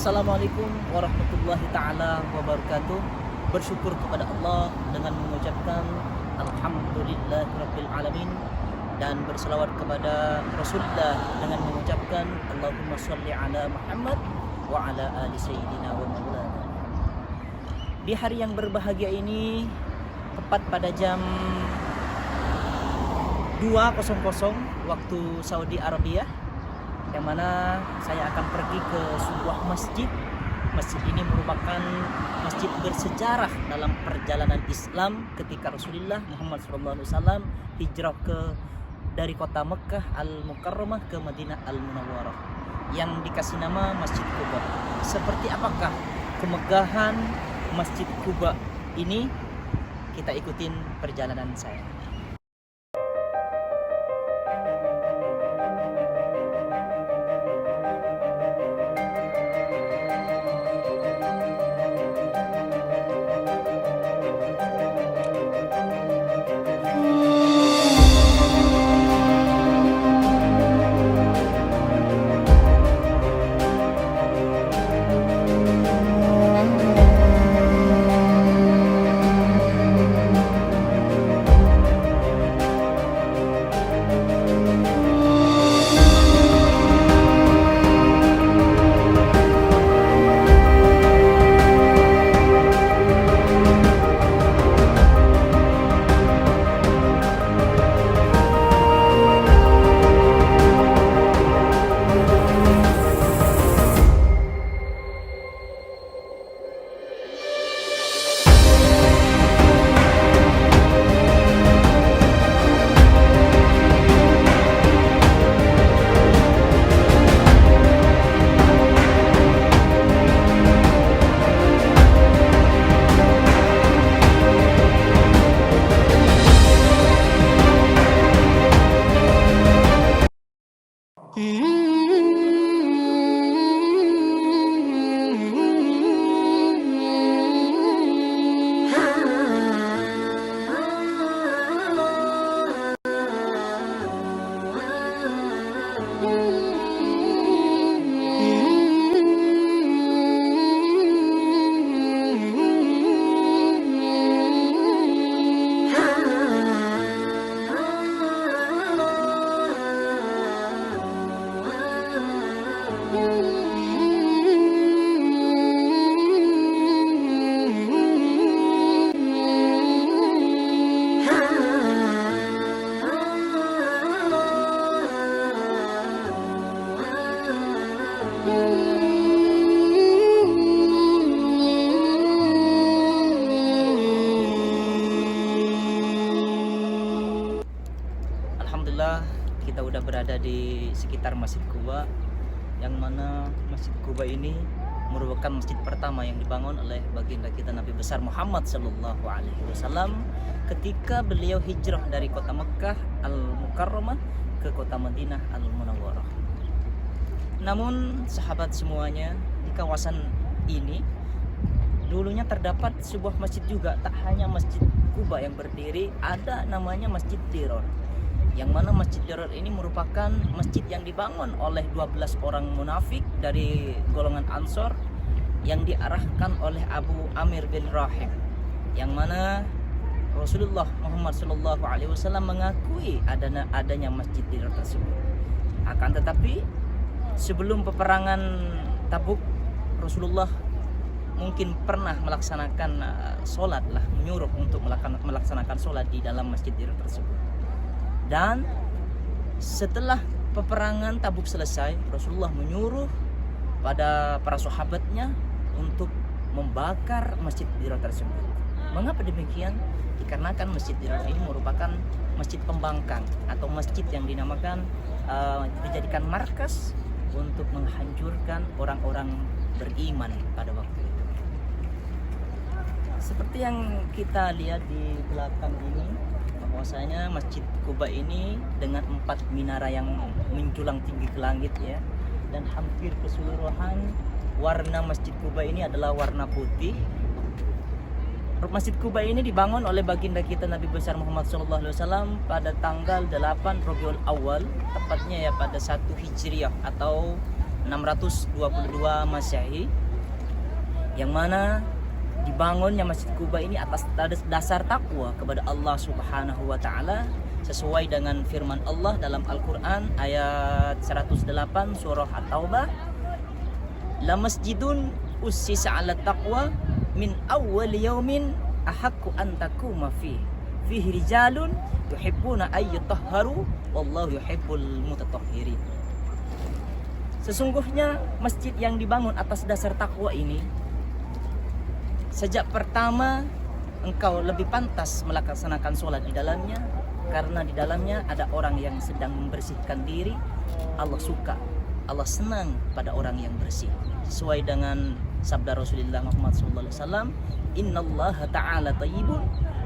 Assalamualaikum warahmatullahi ta'ala wabarakatuh. Bersyukur kepada Allah dengan mengucapkan Alhamdulillahirabbil alamin, dan berselawat kepada Rasulullah dengan mengucapkan Allahumma sholli ala Muhammad wa ala ali sayyidina wa maulana. Di hari yang berbahagia ini, tepat pada jam 2.00 waktu Saudi Arabia, yang mana saya akan pergi ke sebuah masjid. Masjid ini merupakan masjid bersejarah dalam perjalanan Islam ketika Rasulullah Muhammad SAW hijrah dari kota Mekah Al-Mukarramah ke Madinah Al-Munawwarah, yang dikasih nama Masjid Quba. Seperti apakah kemegahan Masjid Quba ini? Kita ikutin perjalanan saya. Alhamdulillah, kita udah berada di sekitar Masjid Quba, yang mana Masjid Quba ini merupakan masjid pertama yang dibangun oleh baginda kita Nabi besar Muhammad Sallallahu Alaihi Wasallam ketika beliau hijrah dari kota Mekah Al-Mukarramah ke kota Madinah Al-Munawwarah. Namun sahabat semuanya, di kawasan ini dulunya terdapat sebuah masjid juga. Tak hanya Masjid Quba yang berdiri, ada namanya Masjid Dirar, yang mana Masjid Dirar ini merupakan masjid yang dibangun oleh 12 orang munafik dari golongan Ansor yang diarahkan oleh Abu Amir bin Rahim, yang mana Rasulullah Muhammad SAW mengakui adanya Masjid Dirar tersebut. Akan tetapi sebelum peperangan Tabuk, Rasulullah mungkin pernah melaksanakan sholat lah, menyuruh untuk melaksanakan sholat di dalam Masjid Dirar tersebut. Dan setelah peperangan Tabuk selesai, Rasulullah menyuruh pada para sahabatnya untuk membakar Masjid Dirar tersebut. Mengapa demikian? Dikarenakan Masjid Dirar ini merupakan masjid pembangkang atau masjid yang dinamakan dijadikan markas untuk menghancurkan orang-orang beriman pada waktu itu. Seperti yang kita lihat di belakang ini, bahwasanya Masjid Quba ini dengan 4 minara yang menjulang tinggi ke langit ya, dan hampir keseluruhan warna Masjid Quba ini adalah warna putih. Masjid Quba ini dibangun oleh baginda kita Nabi besar Muhammad SAW pada tanggal 8 Rabiul Awal, tepatnya ya pada 1 Hijriah atau 622 Masehi, yang mana dibangunnya Masjid Quba ini atas dasar takwa kepada Allah Subhanahu wa taala sesuai dengan firman Allah dalam Al-Qur'an ayat 108 surah At-Taubah, la masjidun ussisa 'ala taqwa min awwal yaumin ahaqqu an taquma fihi rijalun yuhibbuna ay yutahharu wallahu yuhibbul mutatahhirin. Sesungguhnya masjid yang dibangun atas dasar takwa ini, sejak pertama engkau lebih pantas melaksanakan sholat di dalamnya, karena di dalamnya ada orang yang sedang membersihkan diri. Allah suka, Allah senang pada orang yang bersih. Sesuai dengan sabda Rasulullah Muhammad SAW, Innallaha ta'ala tayyibun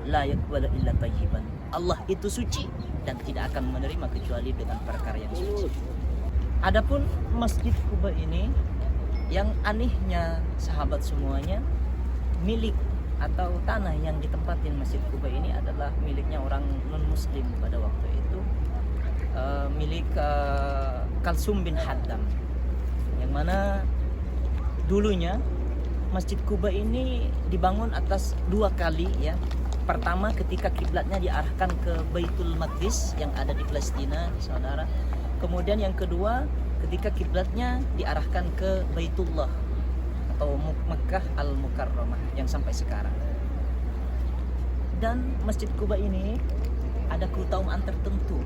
la yaqbalu illa tayyiban. Allah itu suci dan tidak akan menerima kecuali dengan perkara yang suci. Adapun Masjid Quba ini, yang anehnya sahabat semuanya, milik atau tanah yang ditempatin Masjid Quba ini adalah miliknya orang non muslim pada waktu itu, milik Kalsum bin Haddam, yang mana dulunya Masjid Quba ini dibangun atas dua kali ya. Pertama ketika kiblatnya diarahkan ke Baitul Maqdis yang ada di Palestina, saudara. Kemudian yang kedua ketika kiblatnya diarahkan ke Baitullah atau Mekkah Al-Mukarramah yang sampai sekarang. Dan Masjid Quba ini ada keutamaan tertentu.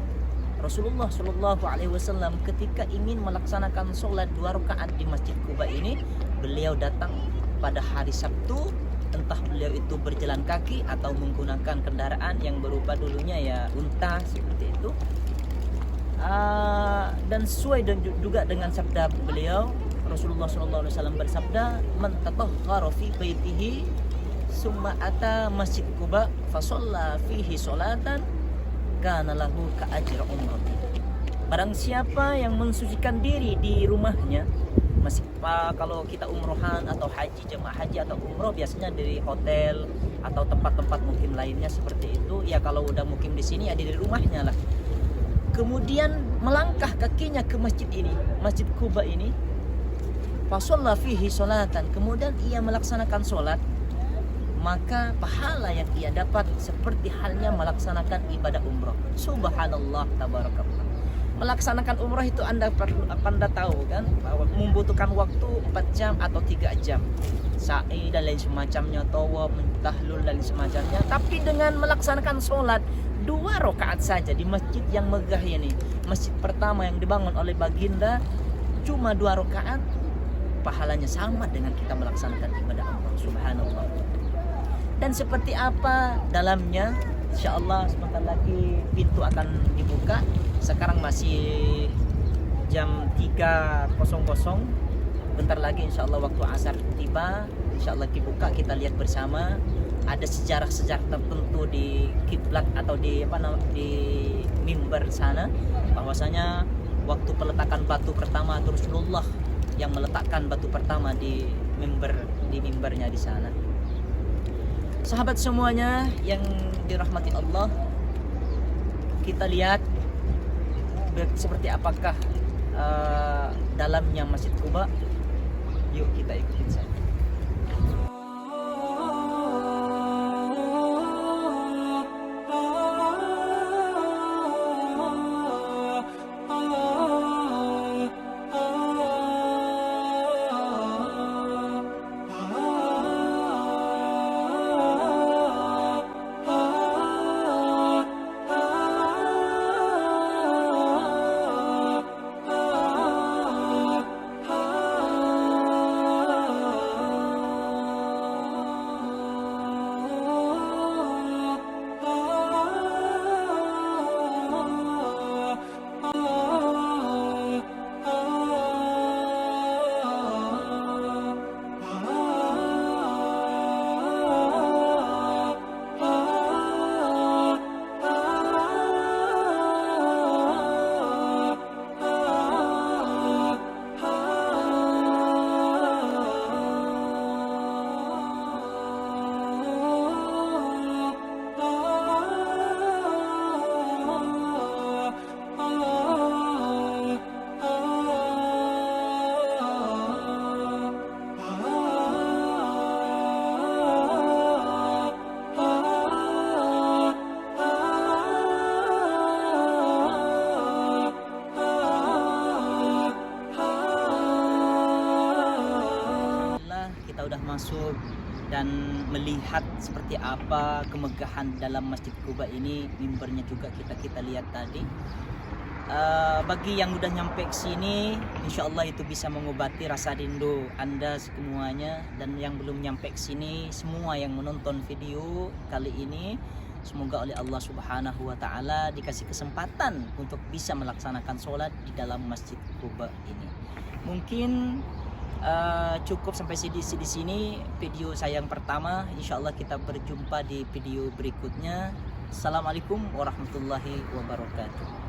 Rasulullah Shallallahu Alaihi Wasallam ketika ingin melaksanakan sholat 2 rakaat di Masjid Quba ini, beliau datang pada hari Sabtu, entah beliau itu berjalan kaki atau menggunakan kendaraan yang berupa dulunya ya unta seperti itu. Dan sesuai juga dengan sabda beliau, Rasulullah SAW bersabda, man tatahhara fi baitihi summa ata Masjid Quba fa shalla fihi sholatan kana lahu ka ajri umrah. Barang siapa yang mensucikan diri di rumahnya, kalau kita umrohan atau haji, jemaah haji atau umroh biasanya dari hotel atau tempat-tempat mukim lainnya seperti itu. Ya kalau udah mukim di sini ya di rumahnya lah. Kemudian melangkah kakinya ke masjid ini, Masjid Quba ini, fasalla fihi sholatan, kemudian ia melaksanakan sholat, maka pahala yang ia dapat seperti halnya melaksanakan ibadah umroh. Subhanallah, tabarakallah. Melaksanakan umroh itu anda tahu kan, bahwa membutuhkan waktu 4 jam atau 3 jam, sa'i dan lain semacamnya, tawaf, tahlul dan semacamnya. Tapi dengan melaksanakan sholat 2 rakaat saja di masjid yang megah ini, masjid pertama yang dibangun oleh baginda, cuma 2 rakaat, pahalanya sama dengan kita melaksanakan ibadah Allah. Subhanallah. Dan seperti apa dalamnya, insya Allah sebentar lagi pintu akan dibuka. Sekarang masih jam 3.00, bentar lagi insya Allah waktu asar tiba, insya Allah dibuka, kita lihat bersama. Ada sejarah-sejarah tertentu di kiblat atau di mimbar sana, bahwasanya waktu peletakan batu pertama Rasulullah yang meletakkan batu pertama di mimbarnya di sana. Sahabat semuanya yang dirahmati Allah, kita lihat seperti apakah dalamnya Masjid Quba. Yuk kita ikutin saja. masuk dan melihat seperti apa kemegahan dalam Masjid Quba ini. Mimbarnya juga kita lihat tadi. Bagi yang udah nyampe ke sini, insya Allah itu bisa mengobati rasa rindu Anda semuanya. Dan yang belum nyampe ke sini, semua yang menonton video kali ini, semoga oleh Allah Subhanahu wa Ta'ala dikasih kesempatan untuk bisa melaksanakan sholat di dalam Masjid Quba ini. Mungkin cukup sampai di sini video saya yang pertama. Insya Allah kita berjumpa di video berikutnya. Assalamualaikum warahmatullahi wabarakatuh.